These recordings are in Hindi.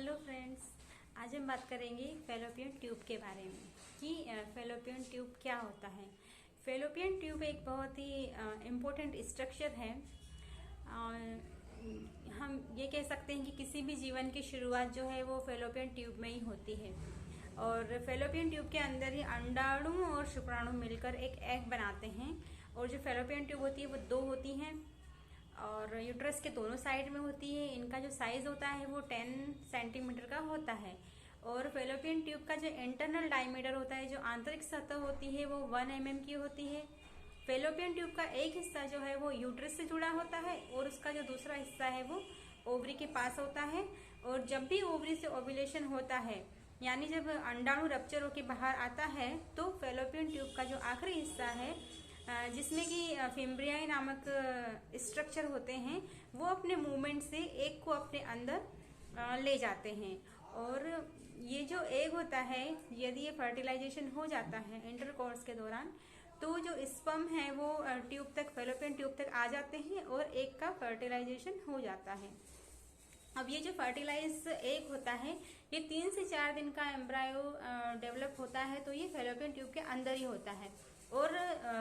हेलो फ्रेंड्स, आज हम बात करेंगे फेलोपियन ट्यूब के बारे में कि फेलोपियन ट्यूब क्या होता है। फेलोपियन ट्यूब एक बहुत ही इम्पोर्टेंट स्ट्रक्चर है। हम ये कह सकते हैं कि किसी भी जीवन की शुरुआत जो है वो फेलोपियन ट्यूब में ही होती है और फेलोपियन ट्यूब के अंदर ही अंडाणु और शुक्राणु मिलकर एक एग बनाते हैं। और जो फेलोपियन ट्यूब होती है वो दो होती हैं और यूट्रस के दोनों साइड में होती है। इनका जो साइज होता है वो 10 सेंटीमीटर का होता है और फेलोपियन ट्यूब का जो इंटरनल डायमीटर होता है, जो आंतरिक सतह होती है, वो 1 mm की होती है। फेलोपियन ट्यूब का एक हिस्सा जो है वो यूट्रस से जुड़ा होता है और उसका जो दूसरा हिस्सा है वो ओवरी के पास होता है। और जब भी ओवरी से ओव्यूलेशन होता है, यानी जब अंडाणु रप्चर होकर बाहर आता है, तो फेलोपियन ट्यूब का जो आखिरी हिस्सा है जिसमें कि फिम्ब्रियाई नामक स्ट्रक्चर होते हैं, वो अपने मूवमेंट से एग को अपने अंदर ले जाते हैं। और ये जो एग होता है, यदि ये फर्टिलाइजेशन हो जाता है इंटरकोर्स के दौरान, तो जो स्पर्म है वो ट्यूब तक, फेलोपियन ट्यूब तक आ जाते हैं और एग का फर्टिलाइजेशन हो जाता है। अब ये जो फर्टिलाइज एग होता है, ये 3 से 4 दिन का एम्ब्रायो डेवलप होता है, तो ये फेलोपियन ट्यूब के अंदर ही होता है। और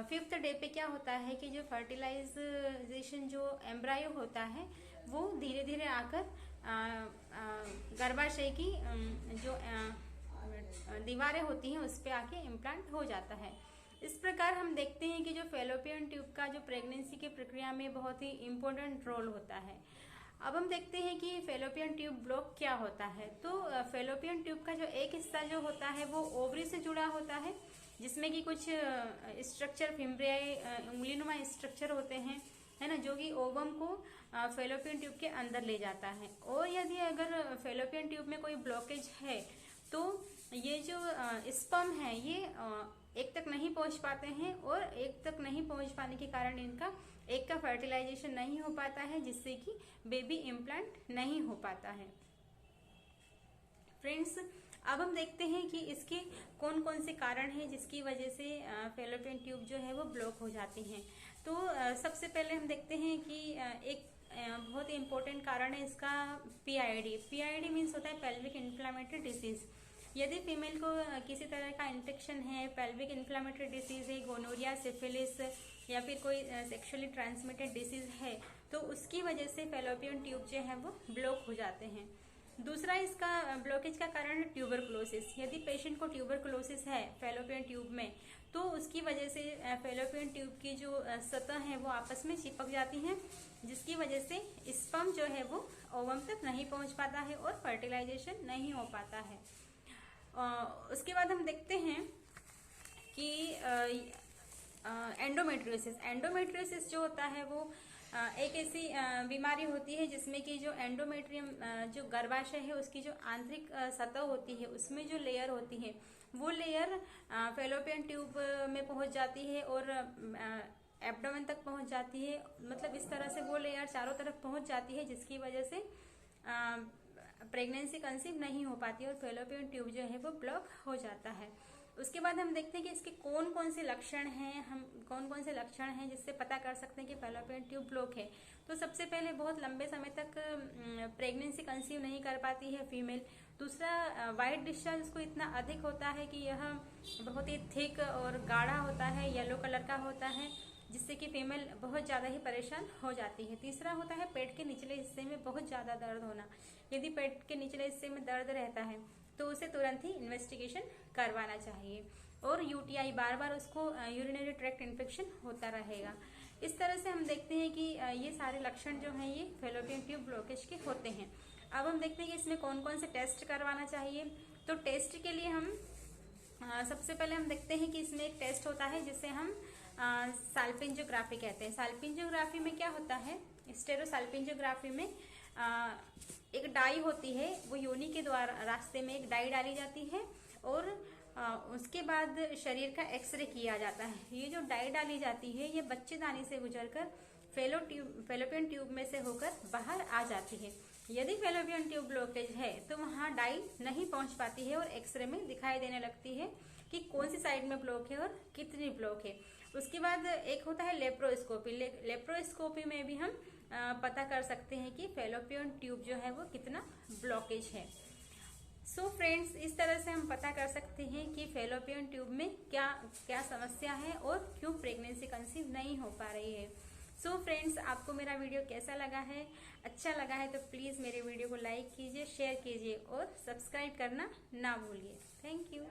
5th डे पे क्या होता है कि जो फर्टिलाइजेशन जो एम्ब्रायो होता है वो धीरे धीरे आकर गर्भाशय की जो दीवारें होती हैं उस पे आके इम्प्लांट हो जाता है। इस प्रकार हम देखते हैं कि जो फेलोपियन ट्यूब का जो प्रेगनेंसी की प्रक्रिया में बहुत ही इम्पोर्टेंट रोल होता है। अब हम देखते हैं कि फेलोपियन ट्यूब ब्लॉक क्या होता है। तो फेलोपियन ट्यूब का जो एक हिस्सा जो होता है वो ओवरी से जुड़ा होता है, जिसमें कि कुछ स्ट्रक्चर फिम्ब्रियाई उंगलीनुमा स्ट्रक्चर होते हैं, है ना, जो कि ओवम को फेलोपियन ट्यूब के अंदर ले जाता है। और यदि अगर फेलोपियन ट्यूब में कोई ब्लॉकेज है तो ये जो स्पर्म है ये एक तक नहीं पहुंच पाते हैं और एक तक नहीं पहुंच पाने के कारण इनका एक का फर्टिलाइजेशन नहीं हो पाता है, जिससे कि बेबी इम्प्लांट नहीं हो पाता है। फ्रेंड्स, अब हम देखते हैं कि इसके कौन कौन से कारण हैं जिसकी वजह से फेलोपियन ट्यूब जो है वो ब्लॉक हो जाती हैं। तो सबसे पहले हम देखते हैं कि एक बहुत ही इम्पोर्टेंट कारण है इसका पीआईडी। पीआईडी मीन्स होता है पेल्विक इन्फ्लेमेटरी डिसीज। यदि फीमेल को किसी तरह का इन्फेक्शन है, पेल्विक इन्फ्लेमेटरी डिसीज है, गोनोरिया, सिफिलिस या फिर कोई सेक्सुअली ट्रांसमिटेड डिसीज है, तो उसकी वजह से फेलोपियन ट्यूब जो है वो ब्लॉक हो जाते हैं। दूसरा इसका ब्लॉकेज का कारण है ट्यूबरकुलोसिस। यदि पेशेंट को ट्यूबरकुलोसिस है फेलोपियन ट्यूब में, तो उसकी वजह से फेलोपियन ट्यूब की जो सतह है वो आपस में चिपक जाती हैं, जिसकी वजह से स्पर्म जो है वो ओवम तक नहीं पहुंच पाता है और फर्टिलाइजेशन नहीं हो पाता है। उसके बाद हम देखते हैं कि एंडोमेट्रियोसिस। एंडोमेट्रियोसिस जो होता है वो एक ऐसी बीमारी होती है जिसमें कि जो एंडोमेट्रियम जो गर्भाशय है उसकी जो आंतरिक सतह होती है उसमें जो लेयर होती है वो लेयर फेलोपियन ट्यूब में पहुंच जाती है और एब्डोमेन तक पहुंच जाती है। मतलब इस तरह से वो लेयर चारों तरफ पहुंच जाती है, जिसकी वजह से प्रेगनेंसी कंसीव नहीं हो पाती और फेलोपियन ट्यूब जो है वो ब्लॉक हो जाता है। उसके बाद हम देखते हैं कि इसके कौन कौन से लक्षण हैं जिससे पता कर सकते हैं कि फेलोपियन ट्यूब ब्लॉक है। तो सबसे पहले बहुत लंबे समय तक प्रेगनेंसी कंसीव नहीं कर पाती है फीमेल। दूसरा, वाइट डिस्चार्ज उसको इतना अधिक होता है कि यह बहुत ही थिक और गाढ़ा होता है, येलो कलर का होता है, जिससे कि फीमेल बहुत ज़्यादा ही परेशान हो जाती है। तीसरा होता है पेट के निचले हिस्से में बहुत ज़्यादा दर्द होना। यदि पेट के निचले हिस्से में दर्द रहता है तो उसे तुरंत ही इन्वेस्टिगेशन करवाना चाहिए। और यूटीआई, बार बार उसको यूरिनरी ट्रैक्ट इन्फेक्शन होता रहेगा। इस तरह से हम देखते हैं कि ये सारे लक्षण जो हैं ये फेलोपियन ट्यूब ब्लॉकेज के होते हैं। अब हम देखते हैं कि इसमें कौन कौन से टेस्ट करवाना चाहिए। तो टेस्ट के लिए हम सबसे पहले हम देखते हैं कि इसमें एक टेस्ट होता है जिसे हम साल्पिंजोग्राफी कहते हैं। साल्पिंजोग्राफी में क्या होता है, स्टेरोसाल्पिंजोग्राफी में एक डाई होती है, वो योनि के द्वारा रास्ते में एक डाई डाली जाती है और उसके बाद शरीर का एक्सरे किया जाता है। ये जो डाई डाली जाती है ये बच्चेदानी से गुजरकर फेलोपियन ट्यूब में से होकर बाहर आ जाती है। यदि फेलोपियन ट्यूब ब्लॉकेज है तो वहां डाई नहीं पहुंच पाती है और एक्सरे में दिखाई देने लगती है कि कौन सी साइड में ब्लॉक है और कितनी ब्लॉक है। उसके बाद एक होता है लेप्रोस्कोपी। लेप्रोस्कोपी में भी हम पता कर सकते हैं कि फेलोपियन ट्यूब जो है वो कितना ब्लॉकेज है। सो फ्रेंड्स, इस तरह से हम पता कर सकते हैं कि फैलोपियन ट्यूब में क्या क्या समस्या है और क्यों प्रेगनेंसी कंसीव नहीं हो पा रही है। सो फ्रेंड्स, आपको मेरा वीडियो कैसा लगा है? अच्छा लगा है तो प्लीज़ मेरे वीडियो को लाइक कीजिए, शेयर कीजिए और सब्सक्राइब करना ना भूलिए। Thank you.